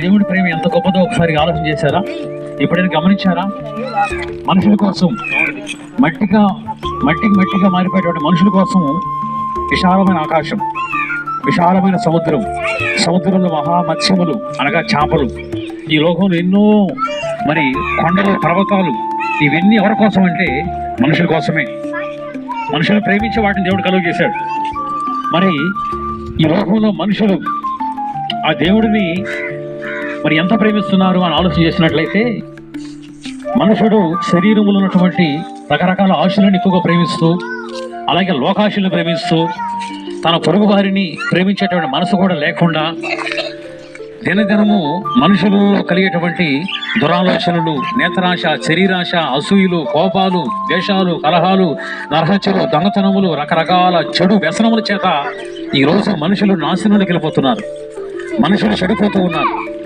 దేవుడి ప్రేమ ఎంత గొప్పదో ఒకసారి ఆలోచన చేశారా? ఎప్పుడైనా గమనించారా? మనుషుల కోసం మట్టిగా మారిపోయేటువంటి మనుషుల కోసం విశాలమైన ఆకాశం, విశాలమైన సముద్రంలో మహామత్స్యములు అనగా చేపలు, ఈ లోకంలో ఎన్నో మరి కొండలు, పర్వతాలు, ఇవన్నీ ఎవరి కోసం అంటే మనుషుల కోసమే. మనుషులు ప్రేమించే వాటిని దేవుడు కలుగు చేశాడు. మరి ఈ లోకంలో మనుషులు ఆ దేవుడిని మరి ఎంత ప్రేమిస్తున్నారు అని ఆలోచన చేసినట్లయితే, మనుషుడు శరీరంలో ఉన్నటువంటి రకరకాల ఆశలను ఎక్కువగా ప్రేమిస్తూ, అలాగే లోకాశలను ప్రేమిస్తూ, తన పొరుగు వారిని ప్రేమించేటువంటి మనసు కూడా లేకుండా దినదినము మనుషులలో కలిగేటువంటి దురాలోచనలు, నేత్రాశ, శరీరాశ, అసూయలు, కోపాలు, ద్వేషాలు, కలహాలు, నరహత్యలు, దొంగతనములు, రకరకాల చెడు వ్యసనముల చేత ఈరోజు మనుషులు నాశనానికి వెళ్ళిపోతున్నారు. మనుషులు చెడిపోతూ ఉన్నారు.